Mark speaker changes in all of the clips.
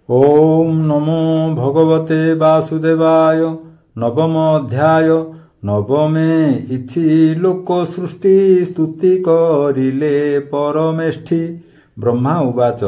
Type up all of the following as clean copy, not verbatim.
Speaker 1: ओम नमो भगवते वासुदेवाय। नवम अध्याय। नवमे इछि लोक सृष्टि स्तुति करिले परमेष्ठी। ब्रह्मा उवाच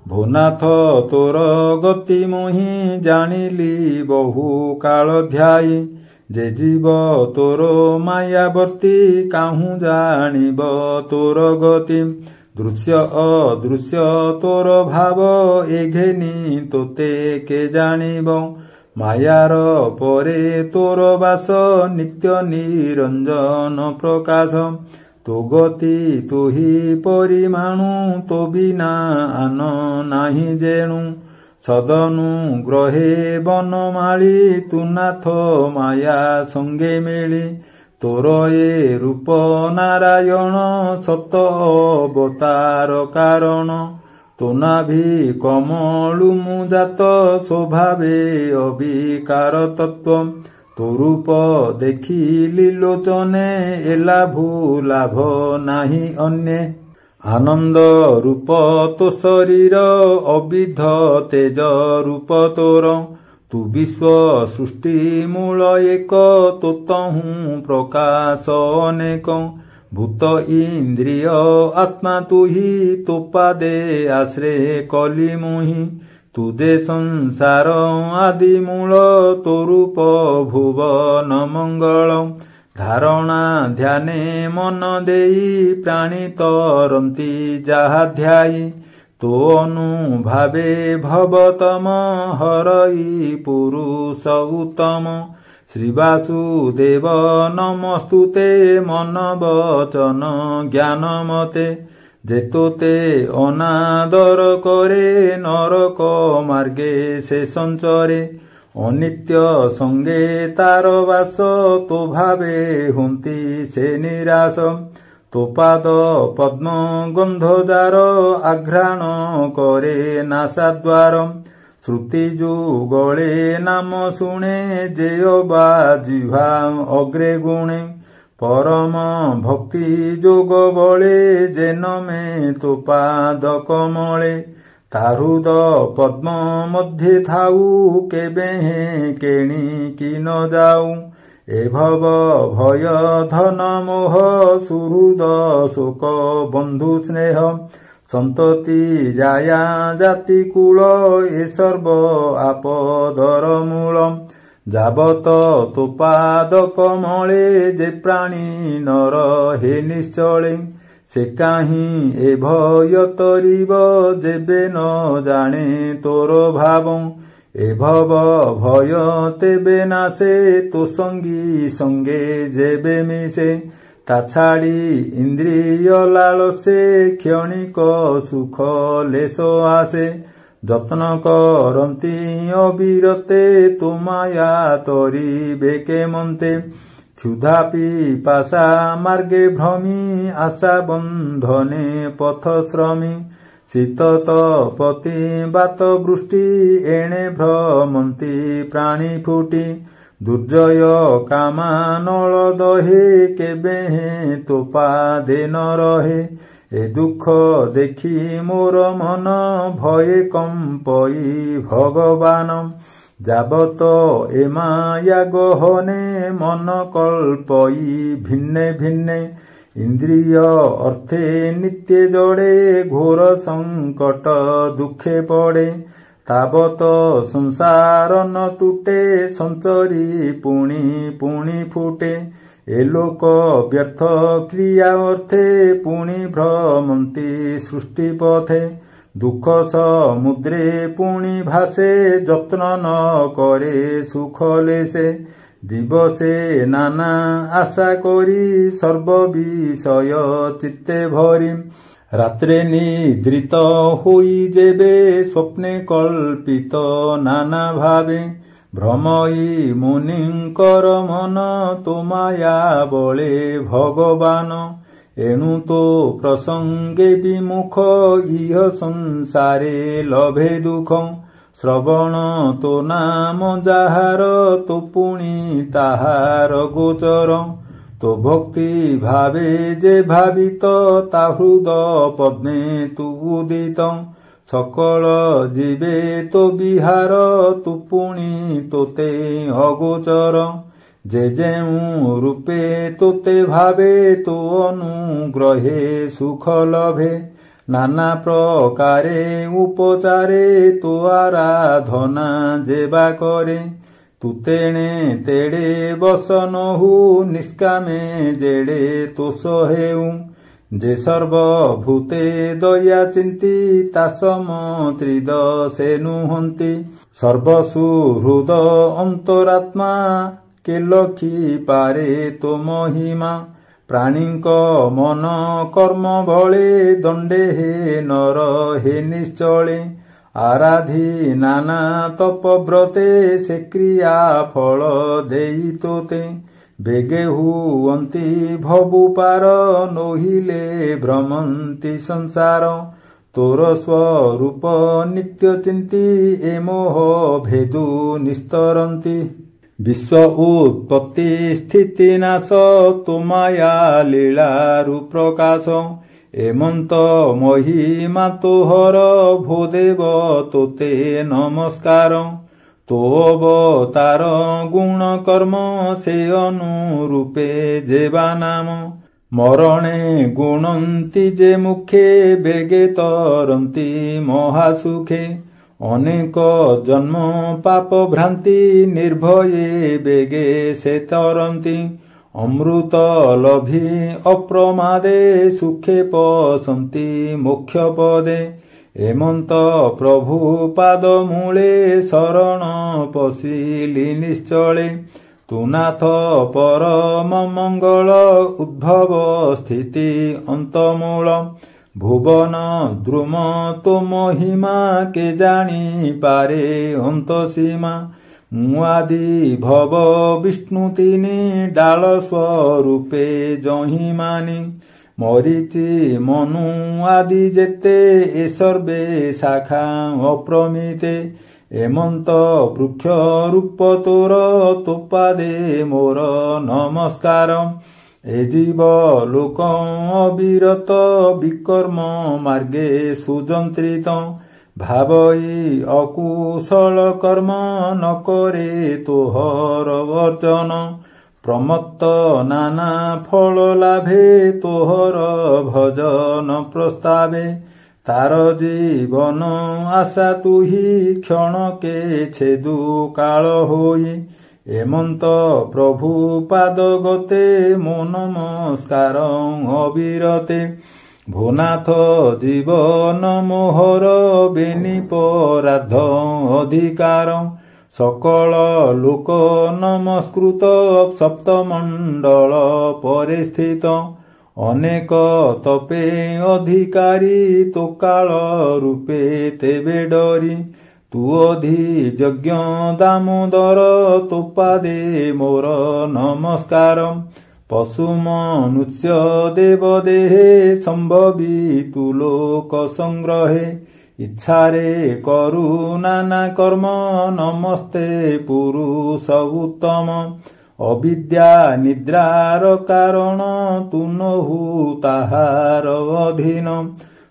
Speaker 1: भूनाथ तोर गति मुहि जानिली बहु काल ध्यायी। जे जीव तोर मायावर्ती काहू जानिब तोर गति। दृश्य अदृश्य तोर भाव एघेनी तोते के जानिब। मायार परे तोर बास नित्य निरंजन प्रकाश। तो गति तो ही परिमाणु तो बिना आन नाही जेणु। सदनु ग्रहे बनमाली तु नाथ माया संगे मिली। तोर ए रूप नारायण सत अवतार कारण। तो नाभि कमलु मुजात स्वभावे अविकार तत्व। तो रूप देखिली लोचने एला भूलाभ नाही अन्ये। आनंद रूप तो शरीर अविध तेज रूप तोर। तु विश्व सृष्टि मूल एक तोतहु प्रकाश अनेक। भूत इंद्रिय आत्मा तुही तो पादे आश्रय कली मुहि। तुदे संसार आदि मूल तो रूप भुवन मंगल। धारणा ध्याने मन देई प्राणी तरंती जाहा ध्यायी। तो अनुभावे भवतम हरई पुरुष उत्तम। श्री वासुदेव नमस्तुते मन वचन ज्ञान मते। जेतोते अनादर करे नरक मार्गे से संचरे। अनित्य संगे तार वास तो भावे हुंती से निराश। तो पाद पद्म गंध जार आघ्राण करे नासाद्वार। श्रुति जुगले नाम शुणे जेय बा जिह्वा अग्रे गुणे। परम भक्ति जोग बले जेन में तो पाद कमले। तारुद पद्म मध्ये थाऊ केबे केणी कि न जाऊ। ए भव भय धन मोह सुहृद शोक बंधु स्नेह। संतति जाया जाति कुल ए सर्व आपदर मूल। जाबत तो पाद कमले जे प्राणी नर हे निश्चले। से काहीं ए भय तरिब जेबे न जाने तोर भाव। ए भव भय तेबे नासे तो संगी संगे जेबे मिसे। ता छाड़ी इंद्रिय लालसे क्षणिक सुख लेश आसे। যত্ন করন্তি অবিরতে তোমায়া তরিবে কেমন্তে। ক্ষুধা পিপাসা মার্গে ভ্রমি আশা বন্ধনে পথ শ্রমী। শীতত পতি বাত বৃষ্টি এণে ভ্রমন্তি প্রাণী ফুটি। দুর্জয় কামানল দহে কেবে তো পাদে ন রহে। ए दुख देखी मोर मन भये कंपई भगवान। जाबत ए माया गहने मन कल्पई भिन्ने भिन्ने। इंद्रिय अर्थे नित्य जड़े घोर संकट दुखे पड़े। ताबत संसार न तुटे संचरी पुणी पुणी फुटे। ए लोक व्यर्थ क्रिया अर्थे पुणी भ्रमंती सृष्टि पथे। दुख समुद्रे पुणी भासे यत्न न करे सुख लेसे। दिवसे नाना आशा करी सर्व विषय चित्ते भरी। रात्रे निद्रित होई जेबे स्वप्ने कल्पित नाना भावे। भ्रमई मुनिंकर मन तो माया बले भगवान। एणु तो प्रसंगे विमुख इह संसारे लभे दुख। श्रवण तो नाम जाहार तो पुणी ताहार गोचर। तो भक्ति भावे जे भावित ता हृद पद्मे तु उदित। सकल जीवे तो विहार तु पुणी तोते अगोचर जे जेउ रूपे तोते भावे तो अनुग्रहे सुख लभे नाना प्रकारे उपचारे तो आराधना जेबा करे तु तेणे तेड़े बसन हु निष्कामे जेड़े तोष हेउ जे सर्वभूते दया चिंती तासम त्रिदशे नुहंती सर्वसुहृद अंतरात्मा के लखी पारे तो महिमा प्राणीक मन कर्म बळे दंडे हे नर हे निश्चले आराधी नाना तपव्रते से क्रिया फल देई तोते बेगे हुअंती भवु पार नोहिले भ्रमंती संसार तोर स्वरूप नित्य चिंती ए मोह भेदु निस्तरंती विश्व उत्पत्ति स्थिति नाश तो माया लीलारु प्रकाश एमंत महिमा तोहर भोदेव तोते नमस्कार तो अवतार गुण कर्म से अनुरूपे जेबा नाम मरणे गुणंती जे मुखे बेगे तरंती महासुखे अनेक जन्म पाप भ्रांति निर्भये बेगे से तरंती अमृत लभी अप्रमादे सुखे पसंती मोक्ष पदे एमंत प्रभु पाद मूले शरण पशिली निश्चले तुनाथ परम मंगल उद्भव स्थिति अंतमूल भुवन द्रुम तो महिमा के जानी पारे अंत सीमा मुआदि भव विष्णु तिनि डाल स्वरूपे जही मानी मरीचि मनु आदि जेते ए सर्वे शाखा अप्रमिते एमंत वृक्ष रूप तोर तोपादे मोर नमस्कार ए जीव लोक अविरत विकर्म मार्गे सुजंत्रित भावई अकुशल कर्म न करे तोहर वर्चन प्रमत्त नाना फल लाभे तोहर भजन प्रस्तावे तार जीवन आशा तुही क्षण के छेदु काल होई एमंत प्रभु पाद गते मो नमस्कार अविरते भुनाथ जीवन मोहर बेनी पराध अधिकार सकल लोक नमस्कृत सप्तमंडल परे स्थित अनेक तपे अधिकारी तो काल रूपे तेबे डरी तू अधि यज्ञ दामोदर तोपादे मोर नमस्कार पशु मनुष्य देव देहे संभवी तु लोक संग्रहे इच्छारे करु नाना कर्म नमस्ते पुरुष उत्तम अविद्या निद्रार कारण तु नहु ताहार अधीन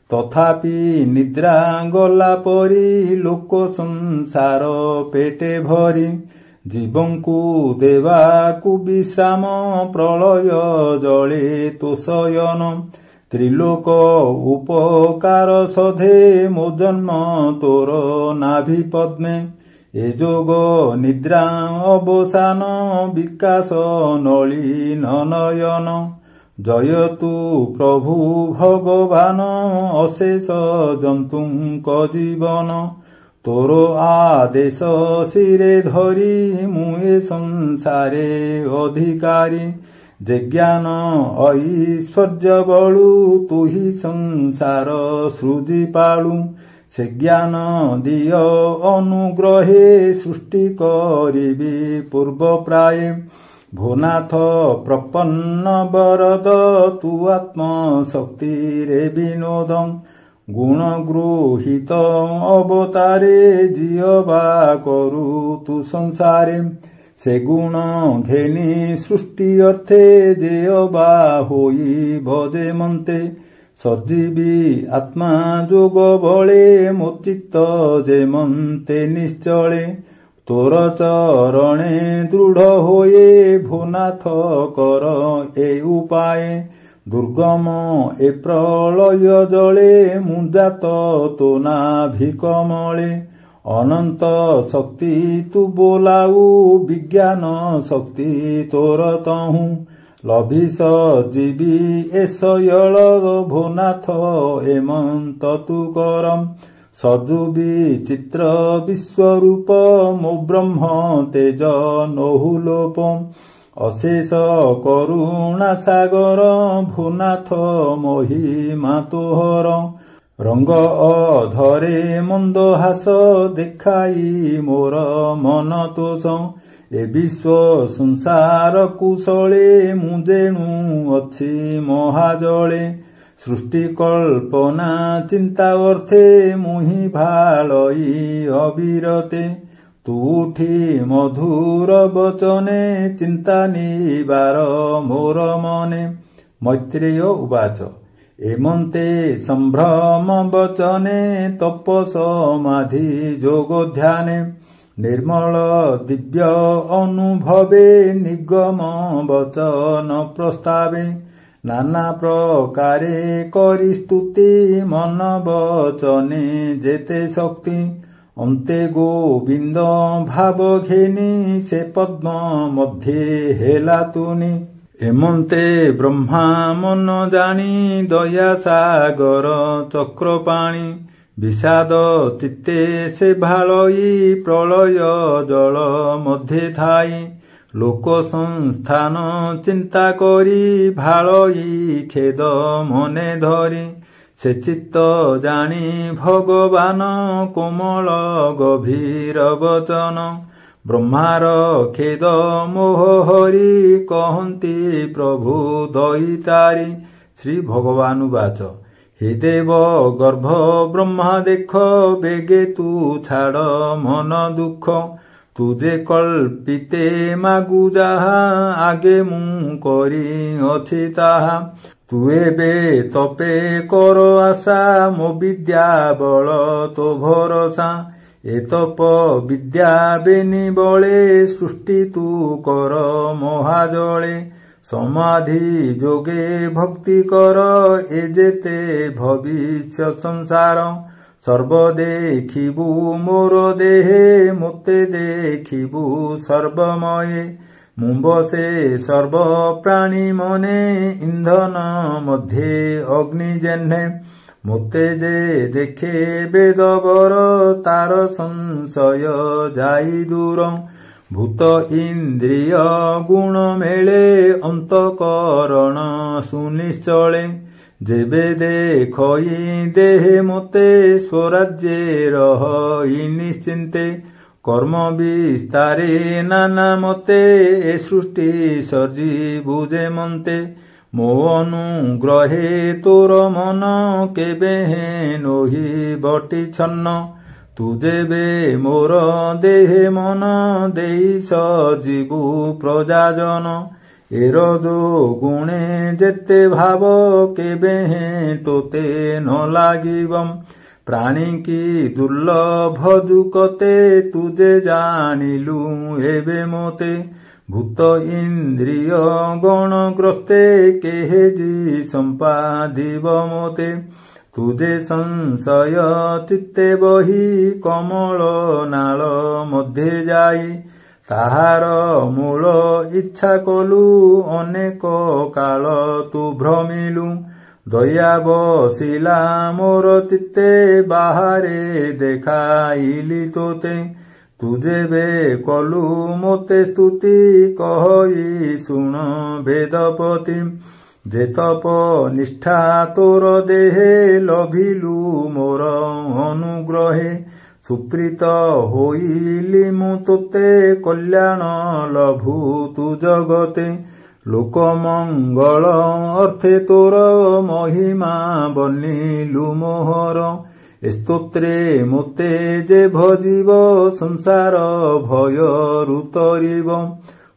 Speaker 1: तथापि निद्रा गला परी लोक संसार पेटे भरी जीवंकु देवाकु विश्राम प्रलय जले तो शयन त्रिलोक उपकार सधे मो जन्म तोर नाभि पद्मे ए जोग निद्रा अवसान विकास नलिन नयन जयतु प्रभु भगवान अशेष जन्तुंक जीवन तोर आदेश शिरे धरी मुए संसारे अधिकारी जे ज्ञान ऐश्वर्य बळु तुही संसार सृजी पाळु से ज्ञान दिय अनुग्रहे सृष्टि करिबी पूर्व प्राय भुनाथ प्रपन्न वरद तु आत्मशक्ति रे विनोद गुण गृहीत अवतारे जियबा करु तु संसारे से गुण घेनी सृष्टि अर्थे जेयबा होई भजे मन्ते ସଜୀବି ଆତ୍ମା ଯୋଗ ବଳେ ମୋ ଚିତ୍ତ ଯେମନ୍ତେ ନିଶ୍ଚଳେ ତୋର ଚରଣେ ଦୃଢ଼ ହୋଏ ଭୋନାଥ କର ଏ ଉପାଏ ଦୁର୍ଗମ ଏ ପ୍ରଳୟ ଜଳେ ମୁଁ ଜାତ ତୋ ନାଭିକମଳେ ଅନନ୍ତ ଶକ୍ତି ତୁ ବୋଲାଉ ବିଜ୍ଞାନ ଶକ୍ତି ତୋର ତହୁଁ ଲଭିସ ଯିବି ଏ ଶୟଳ ଭୋନାଥ ଏମନ୍ତ ତୁ କରମ୍ ସଜୁ ବିଚିତ୍ର ବିଶ୍ୱରୂପ ମୋ ବ୍ରହ୍ମ ତେଜ ନହୁଲୋପ ଅଶେଷ କରୁଣା ସାଗର ଭୋନାଥ ମହିମା ତୋହର ରଙ୍ଗ ଅଧରେ ମନ୍ଦହାସ ଦେଖାଇ ମୋର ମନ ତୋଷ ଏ ବିଶ୍ୱ ସଂସାର କୁଶଳେ ମୁଁ ଯେଣୁ ଅଛି ମହାଜଳେ ସୃଷ୍ଟି କଳ୍ପନା ଚିନ୍ତା ଅର୍ଥେ ମୁହିଁ ଭାଳଇ ଅବିରତେ ତୁଠି ମଧୁର ବଚନେ ଚିନ୍ତା ନିବାର ମୋର ମନେ ମୈତ୍ରେୟ ଉବାଚ ଏମନ୍ତେ ସମ୍ଭ୍ରମ ବଚନେ ତପ ସମାଧି ଯୋଗ ଧ୍ୟାନେ ନିର୍ମଳ ଦିବ୍ୟ ଅନୁଭବେ ନିଗମ ବଚନ ପ୍ରସ୍ତାବେ ନାନା ପ୍ରକାରେ କରି ସ୍ତୁତି ମନ ବଚନେ ଯେତେ ଶକ୍ତି ଅନ୍ତେ ଗୋବିନ୍ଦ ଭାବ ଘେନି ସେ ପଦ୍ମ ମଧ୍ୟେ ହେଲା ତୁନି ଏମନ୍ତେ ବ୍ରହ୍ମା ମନ ଜାଣି ଦୟା ସାଗର ଚକ୍ରପାଣି ବିଷାଦ ଚିତ୍ତେ ସେ ଭାଳଇ ପ୍ରଳୟ ଜଳ ମଧ୍ୟେ ଥାଇ ଲୋକ ସଂସ୍ଥାନ ଚିନ୍ତା କରି ଭାଳଇ ଖେଦ ମନେ ଧରି ସେ ଚିତ୍ତ ଜାଣି ଭଗବାନ କୋମଳ ଗଭୀର ବଚନ ବ୍ରହ୍ମାର ଖେଦ ମୋହ ହରି କହନ୍ତି ପ୍ରଭୁ ଦଇତାରି ଶ୍ରୀ ଭଗବାନ ବାଚ हे देव गर्भ ब्रह्मा देख बेगे तू छाड़ मन दुख तुझे कल्पिते मागु जाहा आगे मु करी अछि ताहा तू एबे तपे कर आशा मो विद्या बल तो भरोसा ए तप विद्या बेनी बळे सृष्टि तू कर महाजळे समाधि जोगे भक्ति कर ए जेते भविष्य संसार सर्व देखिबु मोर देहे मोते देखिबु सर्वमये मु बसे सर्व प्राणी मने इंधन मध्ये अग्नि जेह्ने मोते जे देखे बेदबर तार संशय जाई दूर भूत इंद्रिय गुण मेले अंतकरण सुनिश्चले जेबे देखई देहे मोते स्वराज्ये रही निश्चिंते कर्म विस्तारे नाना मते ए सृष्टि सजीबु जेमन्ते मो अनुग्रहे तोर मन केबे नोहि बटी छन्न तू जेबे मोर देहे मन देई सजीबु प्रजाजन एरजो गुणे जेते भाव केबे तोते न लागिबम प्राणी की दुर्लभ जुकते तुझे जानिलु एबे मोते भूत इंद्रिय गणग्रस्ते केहेजी संपादिब मोते तुझे संशय चित्ते बही कमल नाल मध्ये जाई ताहार मूल इच्छा कलु अनेक काल तू भ्रमिलु दया बसिला मोर चित्ते बाहारे देखाइली तोते तुझे बे कलु मोते स्तुति कहई सुन वेदपति जे तप निष्ठा तोर देहे लभिलु मोर अनुग्रहे सुप्रीत होइली मु तोते कल्याण लभु तु जगते लोक मंगल अर्थे तोर महिमा बनिलु मोहर स्तोत्रे मोते जे भजिब संसार भय रुतरिब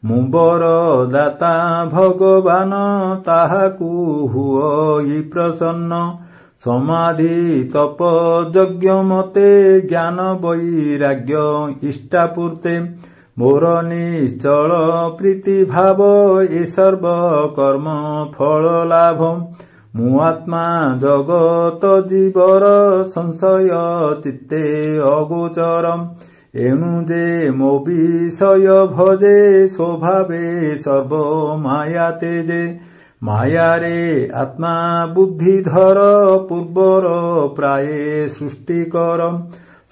Speaker 1: ମୁଁ ବର ଦାତା ଭଗବାନ ତାହାକୁ ହୁଅଇ ପ୍ରସନ୍ନ। ସମାଧି ତପ ଯଜ୍ଞ ମତେ ଜ୍ଞାନ ବୈରାଗ୍ୟ ଇଷ୍ଟାପୂର୍ତ୍ତେ। ମୋର ନିଶ୍ଚଳ ପ୍ରୀତି ଭାବ ଏ ସର୍ବ କର୍ମ ଫଳ ଲାଭ। ମୁଁ ଆତ୍ମା ଜଗତ ଜୀବର ସଂଶୟ ଚିତ୍ତେ ଅଗୋଚର। ଏଣୁ ଯେ ମୋ ବିଷୟ ଭଜେ ସ୍ୱଭାବେ ସର୍ବ ମାୟା ତେଜେ। ମାୟାରେ ଆତ୍ମା ବୁଦ୍ଧିଧର ପୂର୍ବର ପ୍ରାୟେ ସୃଷ୍ଟି କର।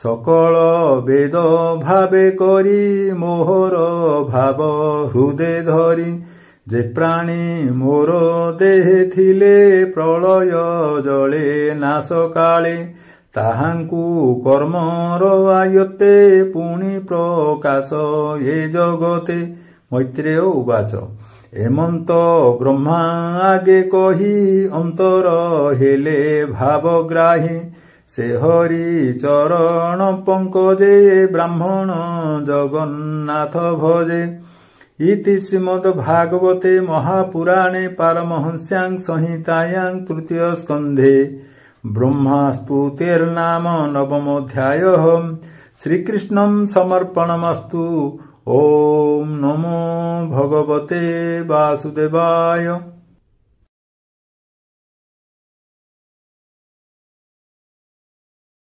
Speaker 1: ସକଳ ବେଦ ଭାବେ କରି ମୋହର ଭାବ ହୃଦେ ଧରି। ଯେ ପ୍ରାଣୀ ମୋର ଦେହେ ଥିଲେ ପ୍ରଳୟ ଜଳେ ନାଶ କାଳେ। ତାହାଙ୍କୁ କର୍ମର ଆୟତ୍ତେ ପୁଣି ପ୍ରକାଶ ଏ ଜଗତେ। ମୈତ୍ରେୟ ଉବାଚ ଏମନ୍ତ ବ୍ରହ୍ମା ଆଗେ କହି ଅନ୍ତର ହେଲେ ଭାବଗ୍ରାହୀ। ସେ ହରି ଚରଣ ପଙ୍କଜେ ବ୍ରାହ୍ମଣ ଜଗନ୍ନାଥ ଭଜେ। ଇତି ଶ୍ରୀମଦ୍ ଭାଗବତେ ମହାପୁରାଣେ ପାରମହଂସ୍ୟାଂ ସଂହିତାୟାଂ ତୃତୀୟ ସ୍କନ୍ଧେ ବ୍ରହ୍ମାସ୍ତୁତିର୍ନାମ ନବମୋऽଧ୍ୟାୟः। ଶ୍ରୀକୃଷ୍ଣଂ ସମର୍ପଣମस्तु। ଓಂ ନମୋ ଭଗବତେ ବାସୁଦେବାୟ।